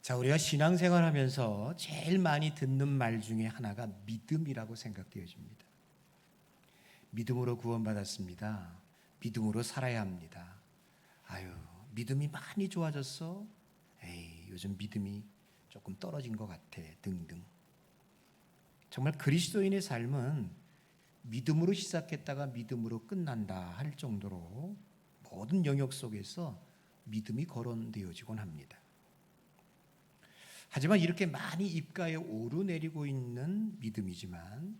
자, 우리가 신앙생활하면서 제일 많이 듣는 말 중에 하나가 믿음이라고 생각되어집니다. 믿음으로 구원받았습니다. 믿음으로 살아야 합니다. 아유, 믿음이 많이 좋아졌어? 에이, 요즘 믿음이 조금 떨어진 것 같아. 등등. 정말 그리스도인의 삶은 믿음으로 시작했다가 믿음으로 끝난다 할 정도로 모든 영역 속에서 믿음이 거론되어지곤 합니다. 하지만 이렇게 많이 입가에 오르내리고 있는 믿음이지만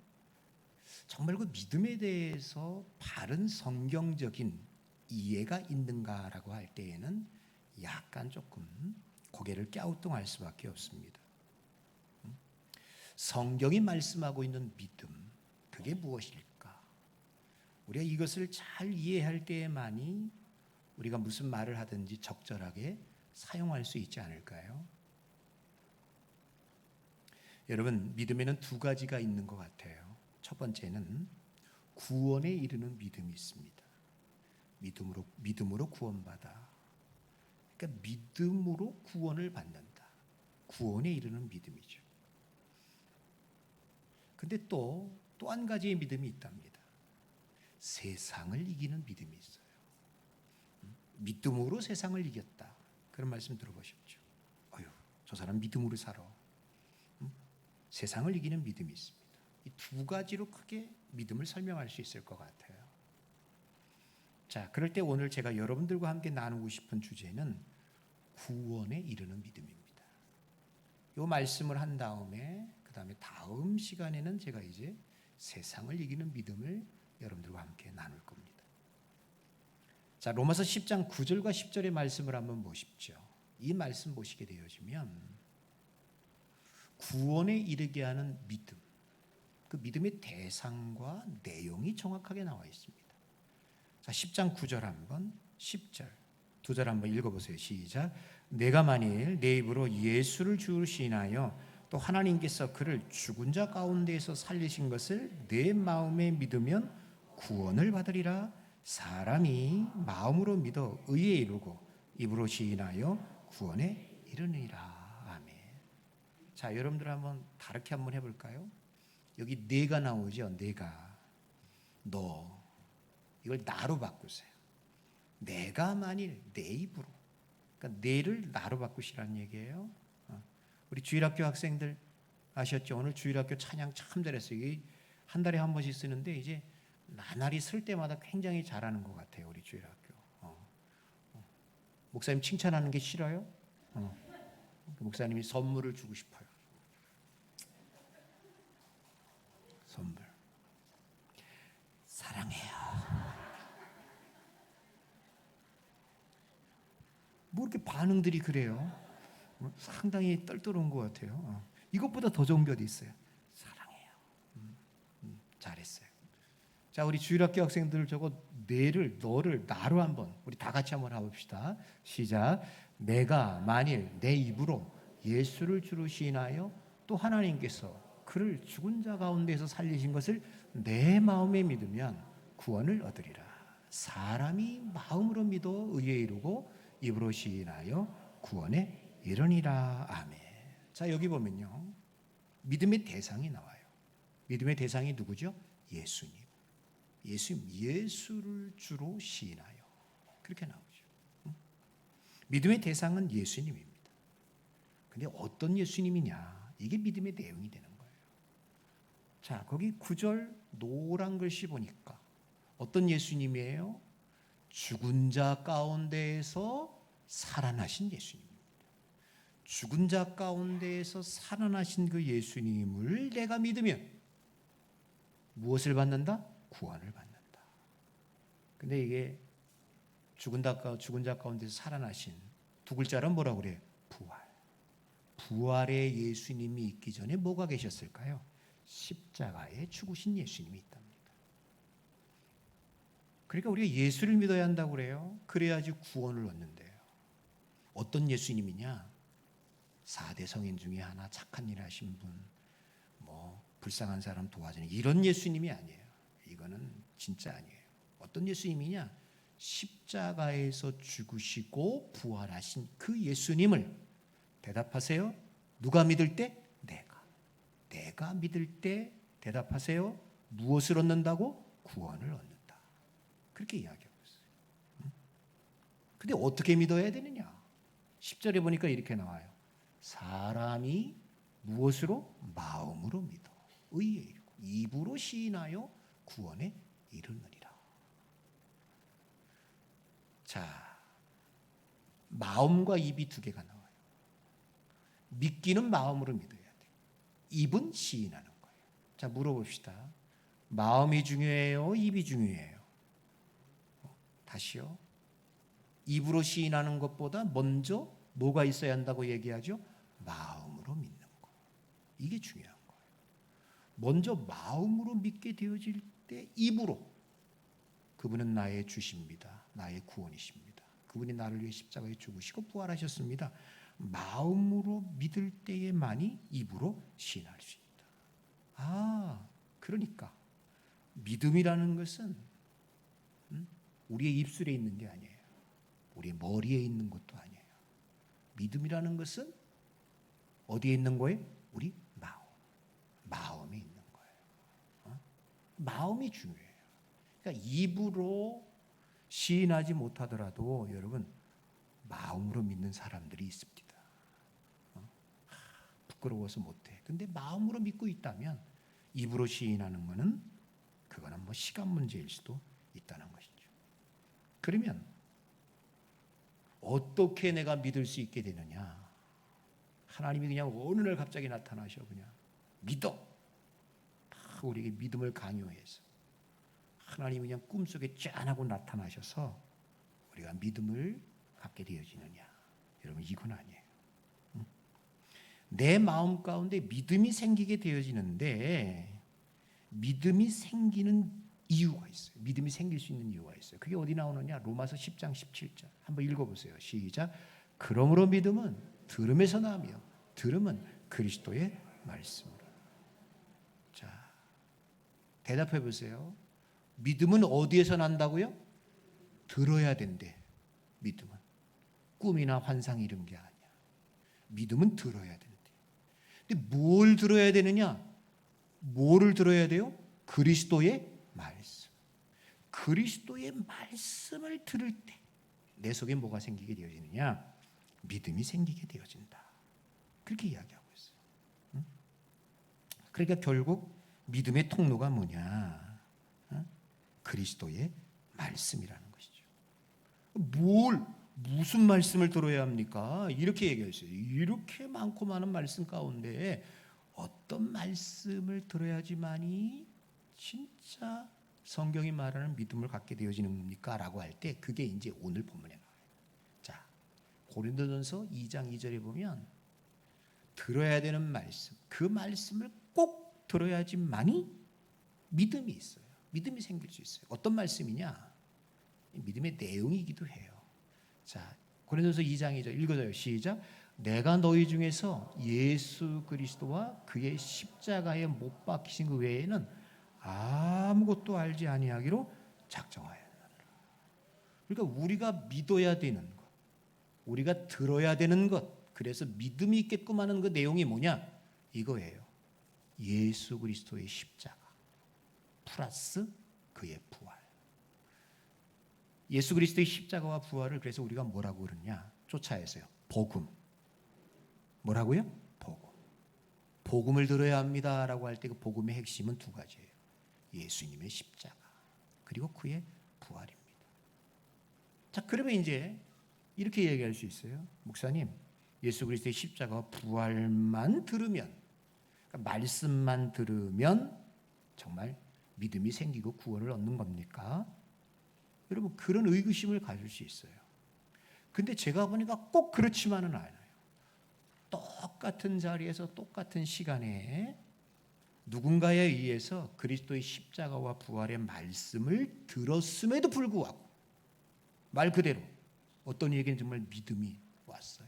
정말 그 믿음에 대해서 바른 성경적인 이해가 있는가라고 할 때에는 약간 조금 고개를 갸우뚱할 수밖에 없습니다. 성경이 말씀하고 있는 믿음, 그게 무엇일까? 우리가 이것을 잘 이해할 때에만이 우리가 무슨 말을 하든지 적절하게 사용할 수 있지 않을까요? 여러분, 믿음에는 두 가지가 있는 것 같아요. 첫 번째는 구원에 이르는 믿음이 있습니다. 믿음으로 구원받아. 그러니까 믿음으로 구원을 받는다. 구원에 이르는 믿음이죠. 근데 또 한 가지의 믿음이 있답니다. 세상을 이기는 믿음이 있어요. 믿음으로 세상을 이겼다. 그런 말씀 들어보셨죠? 어휴, 저 사람 믿음으로 살아. 세상을 이기는 믿음이 있습니다. 이 두 가지로 크게 믿음을 설명할 수 있을 것 같아요. 자, 그럴 때 오늘 제가 여러분들과 함께 나누고 싶은 주제는 구원에 이르는 믿음입니다. 이 말씀을 한 다음에 다음 시간에는 제가 이제 세상을 이기는 믿음을 여러분들과 함께 나눌 겁니다. 자, 로마서 10장 9절과 10절의 말씀을 한번 보십시오. 이 말씀 보시게 되어지면 구원에 이르게 하는 믿음, 그 믿음의 대상과 내용이 정확하게 나와 있습니다. 자, 10장 9절 한번, 10절, 2절 한번 읽어보세요. 시작. 내가 만일 내 입으로 예수를 주로 시인하여 또 하나님께서 그를 죽은 자 가운데에서 살리신 것을 내 마음에 믿으면 구원을 받으리라. 사람이 마음으로 믿어 의에 이르고 입으로 시인하여 구원에 이르느니라. 아멘. 자, 여러분들 한번 다르게 한번 해볼까요? 여기 내가 나오죠. 내가, 너, 이걸 나로 바꾸세요. 내가 만일 내 입으로, 그러니까 내를 나로 바꾸시라는 얘기예요. 우리 주일학교 학생들 아셨죠? 오늘 주일학교 찬양 참 잘했어요. 이게 한 달에 한 번씩 쓰는데 이제 나날이 쓸 때마다 굉장히 잘하는 것 같아요. 우리 주일학교. 목사님 칭찬하는 게 싫어요? 목사님이 선물을 주고 싶어요. 선물. 사랑해요. 뭐 이렇게 반응들이 그래요? 상당히 떨떠러운 것 같아요. 이것보다 더 좋은 게 어디 있어요? 사랑해요. 잘했어요. 자, 우리 주일학교 학생들 저거 너를 나로 한번 우리 다 같이 한번 해봅시다. 시작. 내가 만일 내 입으로 예수를 주로 시인하여 또 하나님께서 그를 죽은 자 가운데서 살리신 것을 내 마음에 믿으면 구원을 얻으리라. 사람이 마음으로 믿어 의에 이르고 입으로 시인하여 구원에 이르니라. 아멘. 자, 여기 보면요, 믿음의 대상이 나와요. 믿음의 대상이 누구죠? 예수님. 예수를 주로 시인하여. 그렇게 나오죠. 믿음의 대상은 예수님입니다. 근데 어떤 예수님이냐? 이게 믿음의 내용이 되는 거예요. 자, 거기 9절 노란 글씨 보니까 어떤 예수님이에요? 죽은 자 가운데에서 살아나신 예수님입니다. 죽은 자 가운데에서 살아나신 그 예수님을 내가 믿으면 무엇을 받는다? 구원을 받는다. 근데 이게 죽은 자 가운데서 살아나신 두 글자는 뭐라고 그래요? 부활. 부활의 예수님이 있기 전에 뭐가 계셨을까요? 십자가에 죽으신 예수님이 있답니다. 그러니까 우리가 예수를 믿어야 한다고 그래요. 그래야지 구원을 얻는데요. 어떤 예수님이냐? 4대 성인 중에 하나 착한 일 하신 분, 불쌍한 사람 도와주는 이런 예수님이 아니에요. 이거는 진짜 아니에요. 어떤 예수님이냐? 십자가에서 죽으시고 부활하신 그 예수님을 대답하세요. 누가 믿을 때? 내가 믿을 때 대답하세요. 무엇을 얻는다고? 구원을 얻는다. 그렇게 이야기하고 있어요. 근데 어떻게 믿어야 되느냐? 10절에 보니까 이렇게 나와요. 사람이 무엇으로? 마음으로 믿어 의에 이르고 입으로 시인하여 구원에 이르느니라. 자, 마음과 입이 두 개가 나와요. 믿기는 마음으로 믿어야 돼. 입은 시인하는 거예요. 자, 물어봅시다. 마음이 중요해요? 입이 중요해요? 다시요. 입으로 시인하는 것보다 먼저 뭐가 있어야 한다고 얘기하죠? 마음으로 믿는 거. 이게 중요한 거예요. 먼저 마음으로 믿게 되어질 때 입으로 그분은 나의 주십니다. 나의 구원이십니다. 그분이 나를 위해 십자가에 죽으시고 부활하셨습니다. 마음으로 믿을 때에만이 입으로 시인할 수 있다. 아, 그러니까 믿음이라는 것은 우리의 입술에 있는 게 아니에요. 우리의 머리에 있는 것도 아니에요. 믿음이라는 것은 어디에 있는 거예요? 우리 마음에 있는 거예요. 마음이 중요해요. 그러니까 입으로 시인하지 못하더라도 여러분 마음으로 믿는 사람들이 있습니다. 부끄러워서 못해. 근데 마음으로 믿고 있다면 입으로 시인하는 거는 그거는 뭐 시간 문제일 수도 있다는 것이죠. 그러면 어떻게 내가 믿을 수 있게 되느냐? 하나님이 그냥 어느 날 갑자기 나타나셔 그냥 믿어. 우리에게 믿음을 강요해서 하나님이 그냥 꿈속에 짠하고 나타나셔서 우리가 믿음을 갖게 되어지느냐? 여러분 이건 아니에요. 내 마음 가운데 믿음이 생기게 되어지는데 믿음이 생기는 이유가 있어요. 믿음이 생길 수 있는 이유가 있어요. 그게 어디 나오느냐? 로마서 10장 17절. 한번 읽어보세요. 시작. 그러므로 믿음은 들음에서 나며 들음은 그리스도의 말씀으로. 자, 대답해 보세요. 믿음은 어디에서 난다고요? 들어야 된대. 믿음은 꿈이나 환상 이런 게 아니야. 믿음은 들어야 된대. 근데 뭘 들어야 되느냐? 뭐를 들어야 돼요? 그리스도의 말씀. 그리스도의 말씀을 들을 때 내 속에 뭐가 생기게 되어지느냐? 믿음이 생기게 되어진다. 그렇게 이야기하고 있어요. 그러니까 결국 믿음의 통로가 뭐냐? 그리스도의 말씀이라는 것이죠. 무슨 말씀을 들어야 합니까? 이렇게 얘기했어요. 이렇게 많고 많은 말씀 가운데 어떤 말씀을 들어야지만이 진짜 성경이 말하는 믿음을 갖게 되어지는 겁니까? 라고 할 때 그게 이제 오늘 본문에 나와요. 자, 고린도전서 2장 2절에 보면 들어야 되는 말씀, 그 말씀을 꼭 들어야지만이 믿음이 있어요. 믿음이 생길 수 있어요. 어떤 말씀이냐? 믿음의 내용이기도 해요. 자, 고린도전서 2장 2절 읽어줘요. 시작. 내가 너희 중에서 예수 그리스도와 그의 십자가에 못 박히신 그 외에는 아무것도 알지 아니하기로 작정하였느니라. 그러니까 우리가 믿어야 되는 것, 우리가 들어야 되는 것, 그래서 믿음이 있게끔 하는 그 내용이 뭐냐? 이거예요. 예수 그리스도의 십자가 플러스 그의 부활. 예수 그리스도의 십자가와 부활을 그래서 우리가 뭐라고 그러냐? 쫓아야해서요. 복음. 뭐라고요? 복음. 복음을 들어야 합니다라고 할 때 그 복음의 핵심은 두 가지예요. 예수님의 십자가 그리고 그의 부활입니다. 자, 그러면 이제 이렇게 얘기할 수 있어요. 목사님, 예수 그리스도의 십자가와 부활만 들으면, 그러니까 말씀만 들으면 정말 믿음이 생기고 구원을 얻는 겁니까? 여러분 그런 의구심을 가질 수 있어요. 근데 제가 보니까 꼭 그렇지만은 않아요. 똑같은 자리에서 똑같은 시간에 누군가에 의해서 그리스도의 십자가와 부활의 말씀을 들었음에도 불구하고 말 그대로 어떤 이에게는 정말 믿음이 왔어요.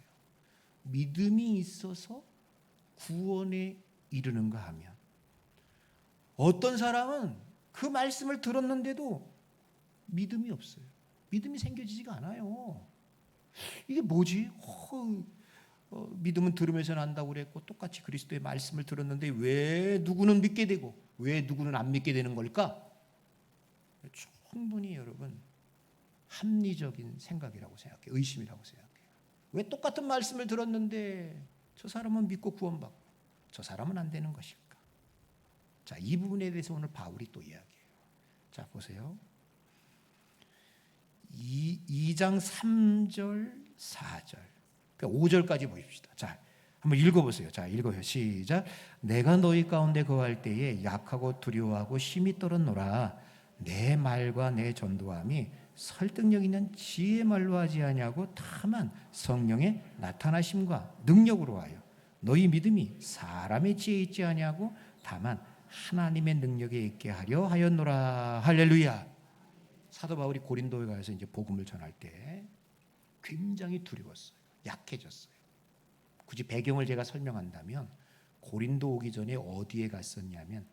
믿음이 있어서 구원에 이르는가 하면 어떤 사람은 그 말씀을 들었는데도 믿음이 없어요. 믿음이 생겨지지가 않아요. 이게 뭐지? 믿음은 들으면서 난다고 그랬고 똑같이 그리스도의 말씀을 들었는데 왜 누구는 믿게 되고 왜 누구는 안 믿게 되는 걸까? 충분히 여러분 합리적인 생각이라고 생각해요. 의심이라고 생각해요. 왜 똑같은 말씀을 들었는데 저 사람은 믿고 구원받고 저 사람은 안 되는 것일까? 자, 이 부분에 대해서 오늘 바울이 또 이야기해요. 자, 보세요. 2장 3절, 4절, 그러니까 5절까지 보십시다. 자, 한번 읽어보세요. 자, 읽어요. 시작. 내가 너희 가운데 거할 때에 약하고 두려워하고 심히 떨었노라. 내 말과 내 전도함이 설득력 있는 지혜의 말로 하지 아니하고 다만 성령의 나타나심과 능력으로 하여 너희 믿음이 사람의 지혜에 있지 아니하고 다만 하나님의 능력에 있게 하려 하였노라. 할렐루야. 사도 바울이 고린도에 가서 이제 복음을 전할 때 굉장히 두려웠어요. 약해졌어요. 굳이 배경을 제가 설명한다면 고린도 오기 전에 어디에 갔었냐면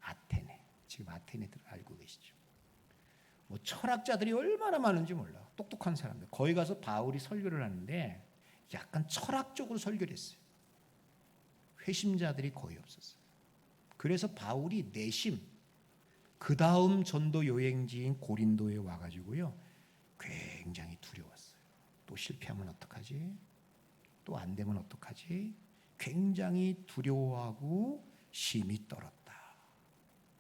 아테네. 지금 아테네들 알고 계시죠? 뭐 철학자들이 얼마나 많은지 몰라. 똑똑한 사람들. 거기 가서 바울이 설교를 하는데 약간 철학적으로 설교를 했어요. 회심자들이 거의 없었어요. 그래서 바울이 내심 그 다음 전도 여행지인 고린도에 와가지고요 굉장히 두려웠어요. 또 실패하면 어떡하지? 또 안 되면 어떡하지? 굉장히 두려워하고 심히 떨었다.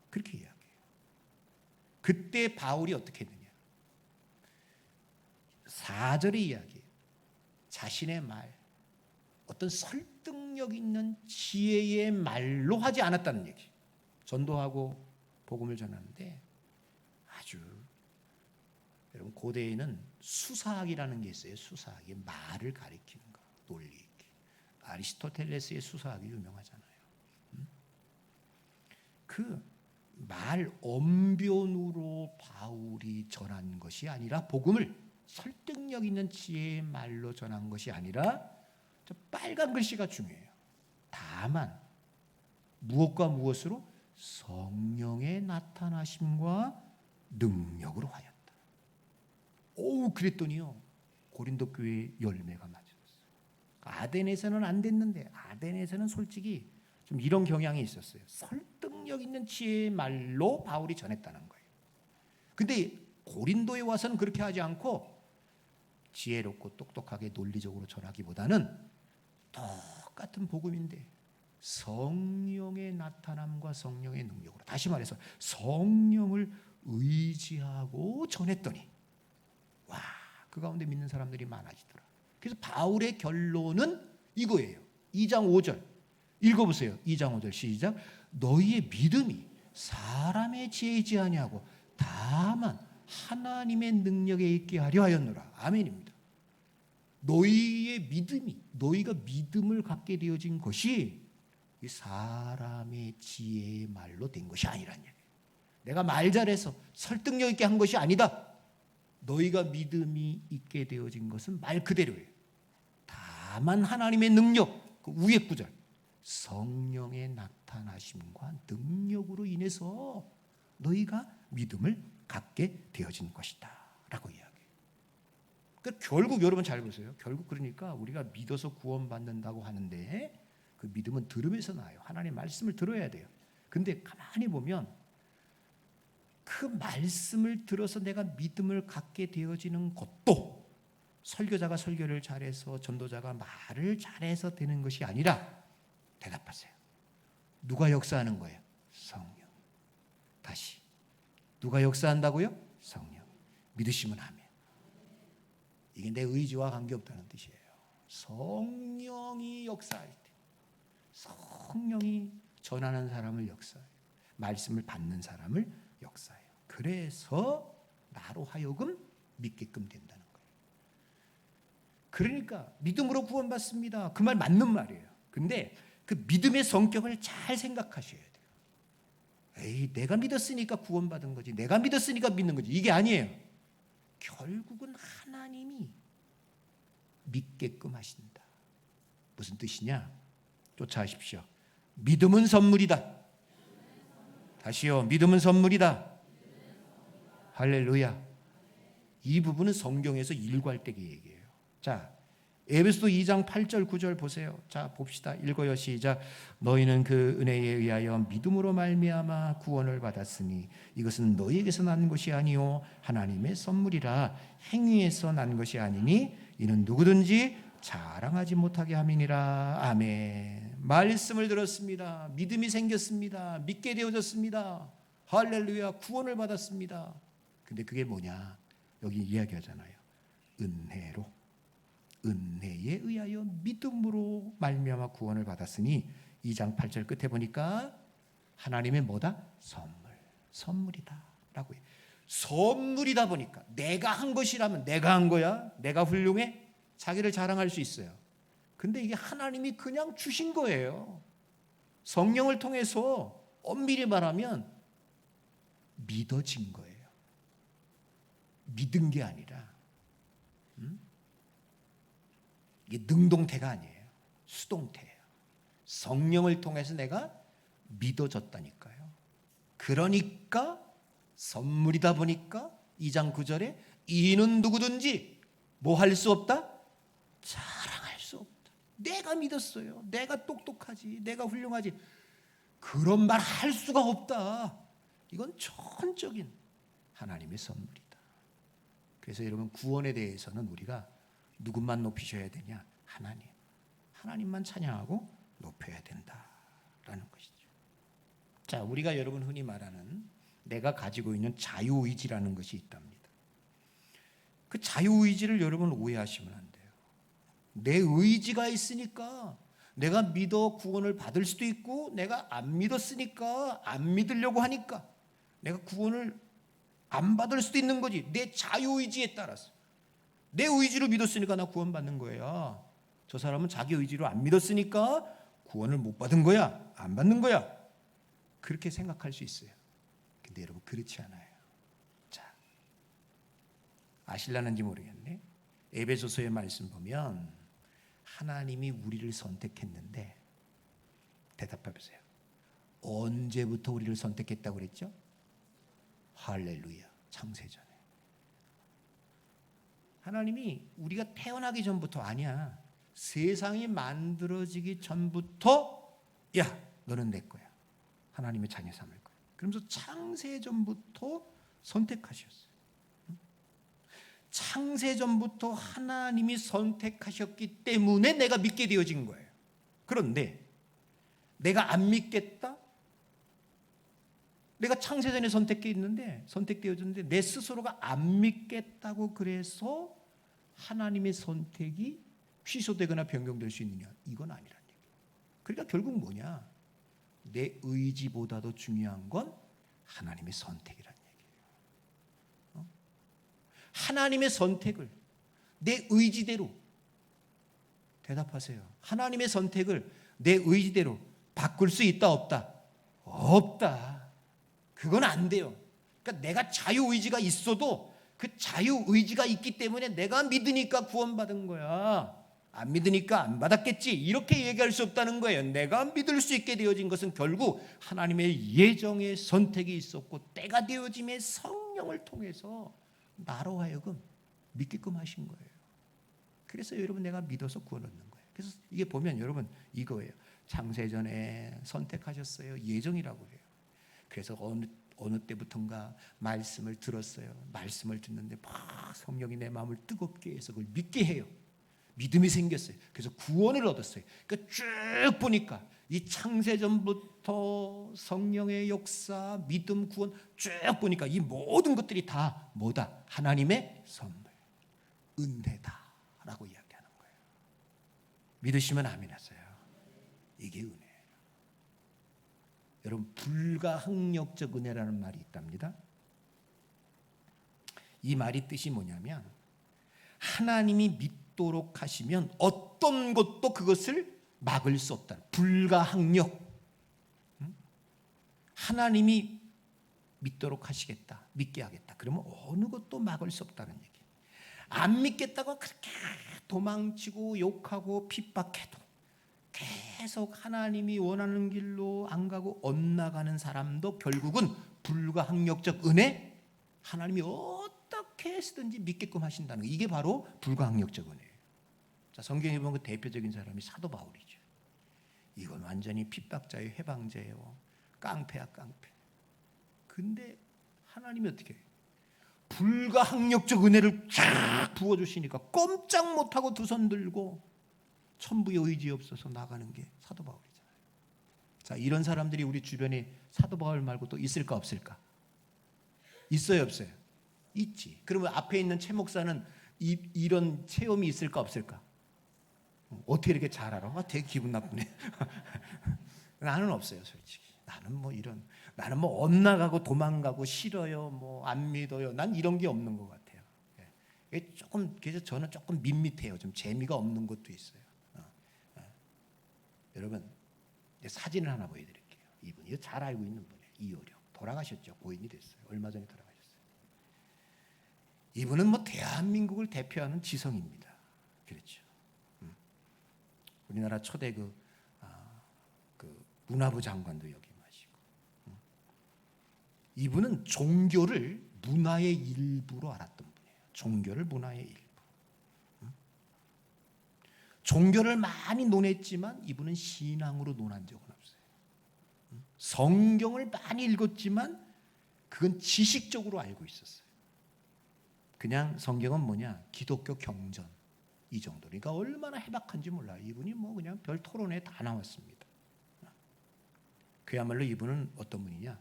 그렇게 이야기해요. 그때 바울이 어떻게 했느냐? 4절의 이야기예요. 자신의 말, 어떤 설득력 있는 지혜의 말로 하지 않았다는 얘기. 전도하고 복음을 전하는데 아주, 여러분 고대에는 수사학이라는 게 있어요. 수사학이 말을 가리키는 거, 논리 있게. 아리스토텔레스의 수사학이 유명하잖아요. 그 말 언변으로 바울이 전한 것이 아니라 복음을 설득력 있는 지혜의 말로 전한 것이 아니라 저 빨간 글씨가 중요해요. 다만 무엇과 무엇으로? 성령의 나타나심과 능력으로 하였다. 그랬더니요 고린도 교회의 열매가 맞았어요. 아덴에서는 안 됐는데 아덴에서는 솔직히 좀 이런 경향이 있었어요. 설득력 있는 지혜의 말로 바울이 전했다는 거예요. 근데 고린도에 와서는 그렇게 하지 않고 지혜롭고 똑똑하게 논리적으로 전하기보다는 똑같은 복음인데 성령의 나타남과 성령의 능력으로, 다시 말해서 성령을 의지하고 전했더니 그 가운데 믿는 사람들이 많아지더라. 그래서 바울의 결론은 이거예요. 2장 5절 읽어보세요. 2장 5절 시작. 너희의 믿음이 사람의 지혜이지 아니하고 다만 하나님의 능력에 있게 하려 하였노라. 아멘입니다. 너희의 믿음이, 너희가 믿음을 갖게 되어진 것이 사람의 지혜의 말로 된 것이 아니라는 얘기예요. 내가 말 잘해서 설득력 있게 한 것이 아니다. 너희가 믿음이 있게 되어진 것은 말 그대로예요. 다만 하나님의 능력, 그 위에 구절, 성령의 나타나심과 능력으로 인해서 너희가 믿음을 갖게 되어진 것이다 라고 이야기해요. 그러니까 결국 여러분 잘 보세요. 결국 그러니까 우리가 믿어서 구원받는다고 하는데 그 믿음은 들으면서 나요. 하나님의 말씀을 들어야 돼요. 근데 가만히 보면 그 말씀을 들어서 내가 믿음을 갖게 되어지는 것도 설교자가 설교를 잘해서 전도자가 말을 잘해서 되는 것이 아니라, 대답하세요. 누가 역사하는 거예요? 성령. 다시. 누가 역사한다고요? 성령. 믿으시면 아멘. 이게 내 의지와 관계없다는 뜻이에요. 성령이 역사할 때, 성령이 전하는 사람을 역사해요. 말씀을 받는 사람을 역사해요. 그래서 나로 하여금 믿게끔 된다는 거예요. 그러니까 믿음으로 구원받습니다. 그 말 맞는 말이에요. 근데 그 믿음의 성격을 잘 생각하셔야 돼요. 에이, 내가 믿었으니까 구원받은 거지, 내가 믿었으니까 믿는 거지, 이게 아니에요. 결국은 하나님이 믿게끔 하신다. 무슨 뜻이냐? 쫓아하십시오. 믿음은 선물이다. 다시요. 믿음은 선물이다. 할렐루야. 이 부분은 성경에서 일괄되게 얘기해요. 자, 에베소서 2장 8절 9절 보세요. 자, 봅시다. 읽어요. 시작. 너희는 그 은혜에 의하여 믿음으로 말미암아 구원을 받았으니 이것은 너희에게서 난 것이 아니요 하나님의 선물이라. 행위에서 난 것이 아니니 이는 누구든지 자랑하지 못하게 함이니라. 아멘. 말씀을 들었습니다. 믿음이 생겼습니다. 믿게 되어졌습니다. 할렐루야. 구원을 받았습니다. 근데 그게 뭐냐? 여기 이야기하잖아요. 은혜로, 은혜에 의하여 믿음으로 말미암아 구원을 받았으니 2장 8절 끝에 보니까 하나님의 뭐다? 선물이다 라고 해요. 선물이다 보니까 내가 한 것이라면 내가 한 거야? 내가 훌륭해? 자기를 자랑할 수 있어요. 근데 이게 하나님이 그냥 주신 거예요. 성령을 통해서 엄밀히 말하면 믿어진 거예요. 믿은 게 아니라 이게 능동태가 아니에요. 수동태예요. 성령을 통해서 내가 믿어졌다니까요. 그러니까 선물이다 보니까 2장 9절에 이는 누구든지 뭐 할 수 없다? 자랑할 수 없다. 내가 믿었어요. 내가 똑똑하지. 내가 훌륭하지. 그런 말 할 수가 없다. 이건 전적인 하나님의 선물이다. 그래서 여러분 구원에 대해서는 우리가 누구만 높이셔야 되냐? 하나님. 하나님만 찬양하고 높여야 된다라는 것이죠. 자, 우리가 여러분 흔히 말하는 내가 가지고 있는 자유의지라는 것이 있답니다. 그 자유의지를 여러분 오해하시면 안 돼요. 내 의지가 있으니까 내가 믿어 구원을 받을 수도 있고 내가 안 믿었으니까 안 믿으려고 하니까 내가 구원을 안 받을 수도 있는 거지. 내 자유의지에 따라서. 내 의지로 믿었으니까 나 구원받는 거야. 저 사람은 자기 의지로 안 믿었으니까 구원을 못 받은 거야. 안 받는 거야. 그렇게 생각할 수 있어요. 근데 여러분 그렇지 않아요. 자, 아실라는지 모르겠네. 에베소서의 말씀 보면 하나님이 우리를 선택했는데 대답해 보세요. 언제부터 우리를 선택했다고 그랬죠? 할렐루야. 창세전에. 하나님이 우리가 태어나기 전부터 아니야. 세상이 만들어지기 전부터 야, 너는 내 거야. 하나님의 자녀 삼을 거야. 그러면서 창세전부터 선택하셨어요. 창세전부터 하나님이 선택하셨기 때문에 내가 믿게 되어진 거예요. 그런데 내가 안 믿겠다? 내가 창세전에 선택되어졌는데 내 스스로가 안 믿겠다고 그래서 하나님의 선택이 취소되거나 변경될 수 있느냐? 이건 아니란 얘기예요. 그러니까 결국 뭐냐? 내 의지보다도 중요한 건 하나님의 선택이란 얘기예요. 하나님의 선택을 내 의지대로 대답하세요. 하나님의 선택을 내 의지대로 바꿀 수 있다 없다? 없다. 그건 안 돼요. 그러니까 내가 자유의지가 있어도 그 자유의지가 있기 때문에 내가 믿으니까 구원받은 거야. 안 믿으니까 안 받았겠지. 이렇게 얘기할 수 없다는 거예요. 내가 믿을 수 있게 되어진 것은 결국 하나님의 예정의 선택이 있었고 때가 되어짐의 성령을 통해서 나로 하여금 믿게끔 하신 거예요. 그래서 여러분 내가 믿어서 구원 얻는 거예요. 그래서 이게 보면 여러분 이거예요. 창세전에 선택하셨어요. 예정이라고 해요. 그래서 어느 때부턴가 말씀을 들었어요. 말씀을 듣는데 막 성령이 내 마음을 뜨겁게 해서 그걸 믿게 해요. 믿음이 생겼어요. 그래서 구원을 얻었어요. 그러니까 쭉 보니까 이 창세전부터 성령의 역사, 믿음, 구원 쭉 보니까 이 모든 것들이 다 뭐다? 하나님의 선물, 은혜다라고 이야기하는 거예요. 믿으시면 아멘 하세요. 이게 은혜예요. 여러분 불가항력적 은혜라는 말이 있답니다. 이 말이 뜻이 뭐냐면 하나님이 믿도록 하시면 어떤 것도 그것을 막을 수 없다. 불가항력. 하나님이 믿도록 하시겠다. 믿게 하겠다. 그러면 어느 것도 막을 수 없다는 얘기. 안 믿겠다고 그렇게 도망치고 욕하고 핍박해도 계속 하나님이 원하는 길로 안 가고 엇나가는 사람도 결국은 불가항력적 은혜, 하나님이 어떻게 해서든지 믿게끔 하신다는 거. 이게 바로 불가항력적 은혜예요. 자, 성경에 보면 그 대표적인 사람이 사도 바울이죠. 이건 완전히 핍박자예요, 해방자예요, 깡패야 깡패. 근데 하나님이 어떻게 해요? 불가항력적 은혜를 쫙 부어주시니까 꼼짝 못하고 두 손 들고 천부의 의지 없어서 나가는 게 사도 바울이잖아요. 자, 이런 사람들이 우리 주변에 사도 바울 말고 또 있을까 없을까? 있어요 없어요? 있지. 그러면 앞에 있는 최 목사는 이런 체험이 있을까 없을까? 어떻게 이렇게 잘 알아? 되게 기분 나쁘네. 나는 없어요 솔직히. 나는 뭐 엇나가고 도망가고 싫어요, 뭐 안 믿어요. 난 이런 게 없는 것 같아요. 예. 조금 그래서 저는 조금 밋밋해요. 좀 재미가 없는 것도 있어요. 여러분 사진을 하나 보여드릴게요. 이분이 잘 알고 있는 분이에요. 이효령 돌아가셨죠. 고인이 됐어요. 얼마 전에 돌아가셨어요. 이분은 뭐 대한민국을 대표하는 지성입니다. 그렇죠. 우리나라 초대 그 문화부 장관도 역임하시고, 이분은 종교를 문화의 일부로 알았던 분이에요. 종교를 문화의 일부. 종교를 많이 논했지만 이분은 신앙으로 논한 적은 없어요. 성경을 많이 읽었지만 그건 지식적으로 알고 있었어요. 그냥 성경은 뭐냐? 기독교 경전 이 정도. 그러니까 얼마나 해박한지 몰라요. 이분이 뭐 그냥 별 토론에 다 나왔습니다. 그야말로 이분은 어떤 분이냐?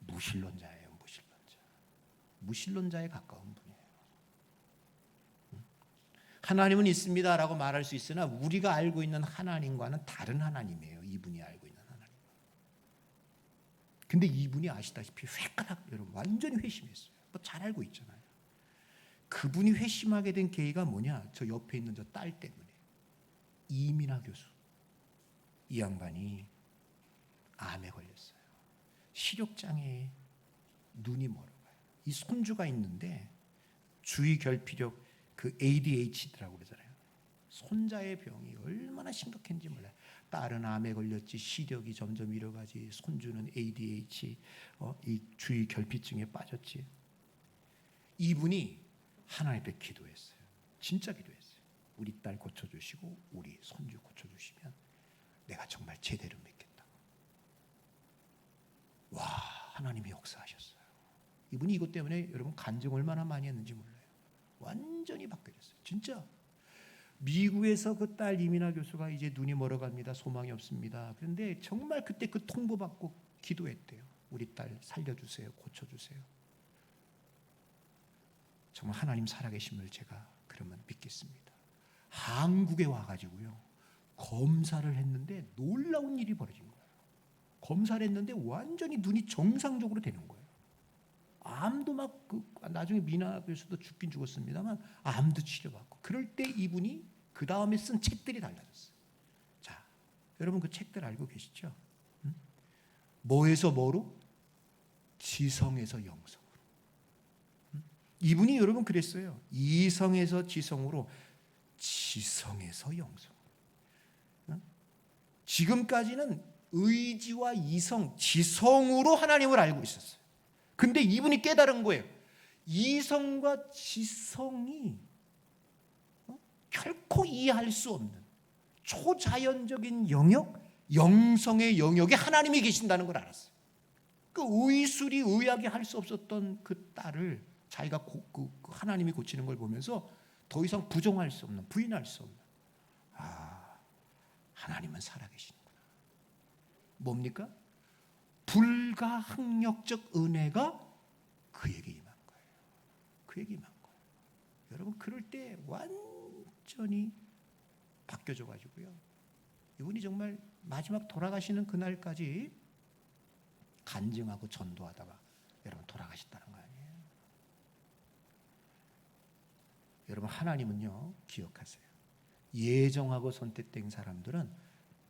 무신론자예요. 무신론자에 가까운 분이에요. 하나님은 있습니다라고 말할 수 있으나 우리가 알고 있는 하나님과는 다른 하나님이에요. 이분이 알고 있는 하나님. 근데 이분이 아시다시피 획가닥 여러분 완전히 회심했어요. 뭐 잘 알고 있잖아요. 그분이 회심하게 된 계기가 뭐냐? 저 옆에 있는 저 딸 때문에. 이민아 교수. 이 양반이 암에 걸렸어요. 시력장애에 눈이 멀어가요. 이 손주가 있는데 주의 결핍력 그 ADHD라고 그러잖아요. 손자의 병이 얼마나 심각한지 몰라요. 딸은 암에 걸렸지, 시력이 점점 잃어가지, 손주는 ADHD, 이 주의 결핍증에 빠졌지. 이분이 하나님 앞에 기도했어요. 진짜 기도했어요. 우리 딸 고쳐주시고 우리 손주 고쳐주시면 내가 정말 제대로 믿겠다. 와, 하나님이 역사하셨어요. 이분이 이것 때문에 여러분 간증 얼마나 많이 했는지 몰라요. 완전히 바뀌었어요. 진짜. 미국에서 그 딸 이민아 교수가 이제 눈이 멀어갑니다. 소망이 없습니다. 그런데 정말 그때 그 통보받고 기도했대요. 우리 딸 살려주세요. 고쳐주세요. 정말 하나님 살아계심을 제가 그러면 믿겠습니다. 한국에 와가지고요. 검사를 했는데 놀라운 일이 벌어진 거예요. 검사를 했는데 완전히 눈이 정상적으로 되는 거예요. 암도 막 나중에 미나 교수도 죽긴 죽었습니다만 암도 치료받고. 그럴 때 이분이 그 다음에 쓴 책들이 달라졌어요. 자, 여러분 그 책들 알고 계시죠? 뭐에서 뭐로? 지성에서 영성으로. 이분이 여러분 그랬어요. 이성에서 지성으로, 지성에서 영성으로. 지금까지는 의지와 이성, 지성으로 하나님을 알고 있었어요. 근데 이분이 깨달은 거예요. 이성과 지성이 결코 이해할 수 없는 초자연적인 영역, 영성의 영역에 하나님이 계신다는 걸 알았어요. 그 의술이 의학이 할 수 없었던 그 딸을 자기가 하나님이 고치는 걸 보면서 더 이상 부정할 수 없는, 부인할 수 없는, 하나님은 살아계시는구나. 뭡니까? 불가항력적 은혜가 그에게 임한 거예요. 그에게 임한 거예요. 여러분 그럴 때 완전히 바뀌어져 가지고요. 이분이 정말 마지막 돌아가시는 그날까지 간증하고 전도하다가 여러분 돌아가셨다는 거 아니에요. 여러분 하나님은요, 기억하세요. 예정하고 선택된 사람들은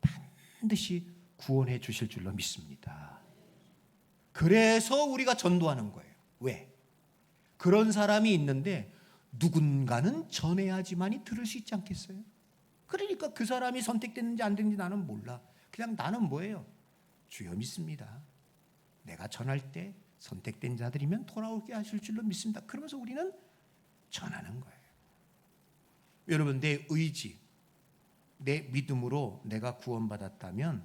반드시 구원해 주실 줄로 믿습니다. 그래서 우리가 전도하는 거예요. 왜? 그런 사람이 있는데 누군가는 전해야지만이 들을 수 있지 않겠어요? 그러니까 그 사람이 선택됐는지 안 됐는지 나는 몰라. 그냥 나는 뭐예요? 주여 믿습니다. 내가 전할 때 선택된 자들이면 돌아오게 하실 줄로 믿습니다. 그러면서 우리는 전하는 거예요. 여러분 내 의지, 내 믿음으로 내가 구원받았다면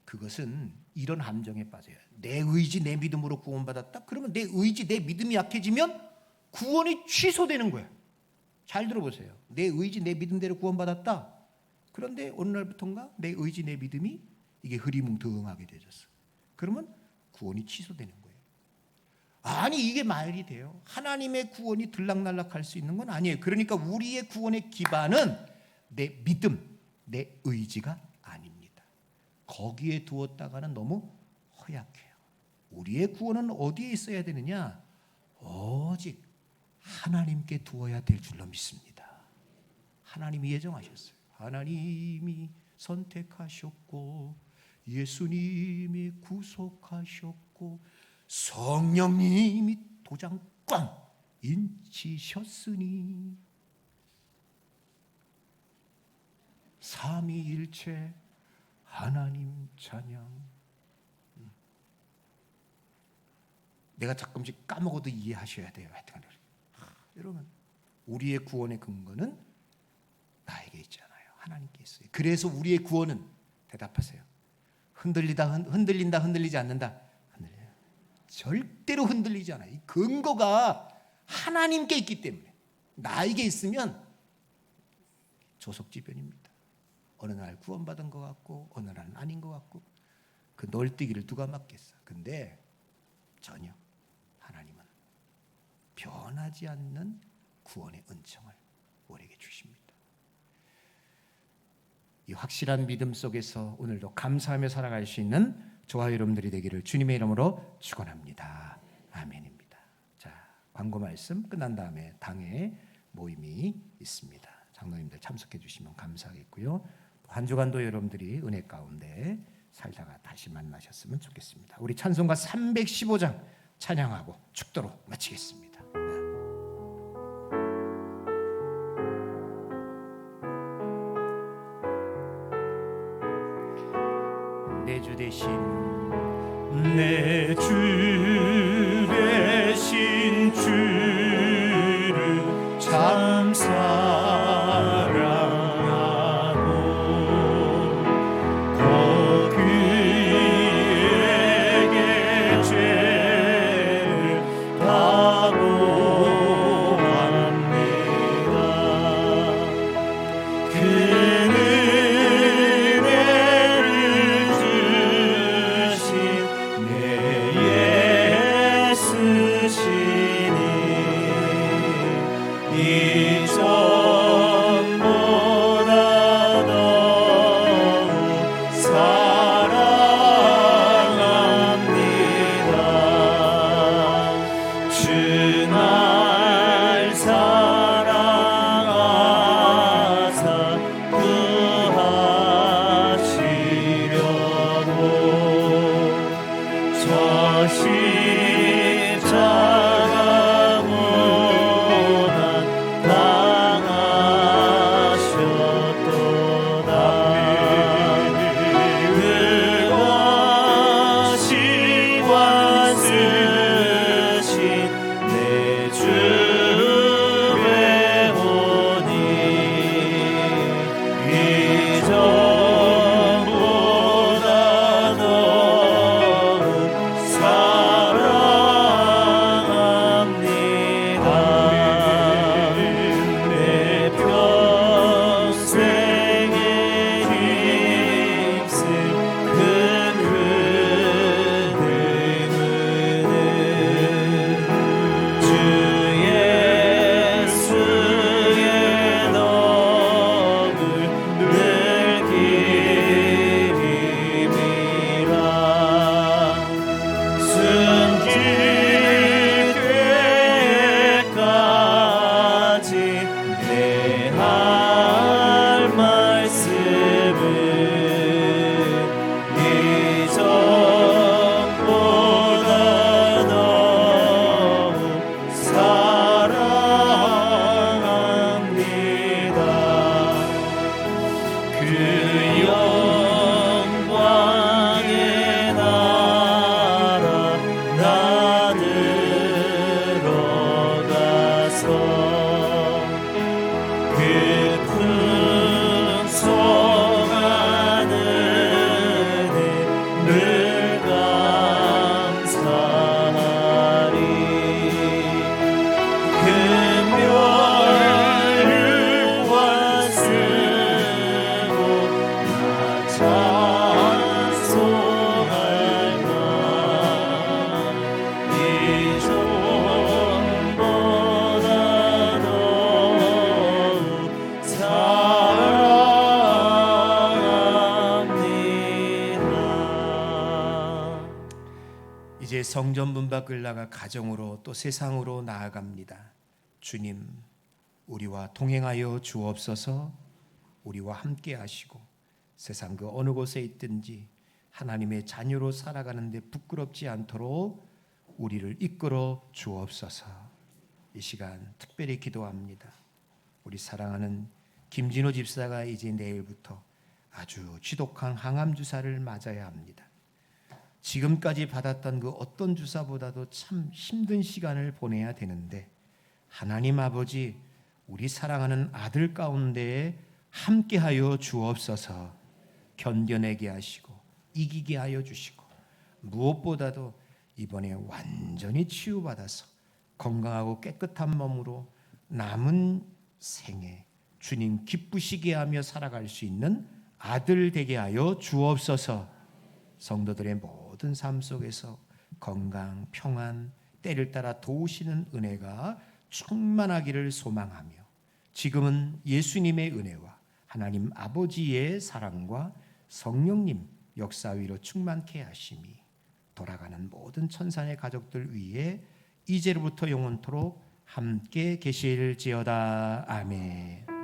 그것은 이런 함정에 빠져요. 내 의지, 내 믿음으로 구원받았다? 그러면 내 의지, 내 믿음이 약해지면 구원이 취소되는 거예요. 잘 들어보세요. 내 의지, 내 믿음대로 구원받았다. 그런데 어느 날부터인가 내 의지, 내 믿음이 이게 흐리뭉텅하게 되졌어. 그러면 구원이 취소되는 거예요. 아니 이게 말이 돼요? 하나님의 구원이 들락날락할 수 있는 건 아니에요. 그러니까 우리의 구원의 기반은 내 믿음, 내 의지가 아닙니다. 거기에 두었다가는 너무 허약해요. 우리의 구원은 어디에 있어야 되느냐? 오직 하나님께 두어야 될 줄로 믿습니다. 하나님이 예정하셨어요. 하나님이 선택하셨고 예수님이 구속하셨고 성령님이 도장 꽝 인치셨으니 삼위일체 하나님 찬양. 내가 가끔씩 까먹어도 이해하셔야 돼요. 하여튼 여러분, 우리의 구원의 근거는 나에게 있잖아요. 하나님께 있어요. 그래서 우리의 구원은 대답하세요. 흔들린다, 흔들리지 않는다. 흔들려요. 절대로 흔들리지 않아요. 이 근거가 하나님께 있기 때문에. 나에게 있으면 조석지변입니다. 어느 날 구원받은 것 같고 어느 날은 아닌 것 같고 그 널뛰기를 누가 막겠어. 근데 전혀 하나님은 변하지 않는 구원의 은총을 우리에게 주십니다. 이 확실한 믿음 속에서 오늘도 감사하며 살아갈 수 있는 저와 여러분들이 되기를 주님의 이름으로 축원합니다. 아멘입니다. 자, 광고 말씀 끝난 다음에 당회 모임이 있습니다. 장로님들 참석해 주시면 감사하겠고요. 한 주간도 여러분들이 은혜 가운데 살다가 다시 만나셨으면 좋겠습니다. 우리 찬송가 315장 찬양하고 축도로 마치겠습니다. 내 주 대신 내 주 대신 주를 참 사랑하고 더 그에게 죄를 다고합니다. 그는 깊은 소 성전 문 밖을 나가 가정으로 또 세상으로 나아갑니다. 주님, 우리와 동행하여 주옵소서. 우리와 함께 하시고 세상 그 어느 곳에 있든지 하나님의 자녀로 살아가는데 부끄럽지 않도록 우리를 이끌어 주옵소서. 이 시간 특별히 기도합니다. 우리 사랑하는 김진호 집사가 이제 내일부터 아주 지독한 항암 주사를 맞아야 합니다. 지금까지 받았던 그 어떤 주사보다도 참 힘든 시간을 보내야 되는데 하나님 아버지, 우리 사랑하는 아들 가운데 함께하여 주옵소서. 견뎌내게 하시고 이기게 하여 주시고 무엇보다도 이번에 완전히 치유받아서 건강하고 깨끗한 몸으로 남은 생에 주님 기쁘시게 하며 살아갈 수 있는 아들 되게 하여 주옵소서. 성도들의 모든 삶 속에서 건강, 평안, 때를 따라 도우시는 은혜가 충만하기를 소망하며 지금은 예수님의 은혜와 하나님 아버지의 사랑과 성령님 역사 위로 충만케 하심이 돌아가는 모든 천산의 가족들 위에 이제로부터 영원토록 함께 계실지어다. 아멘.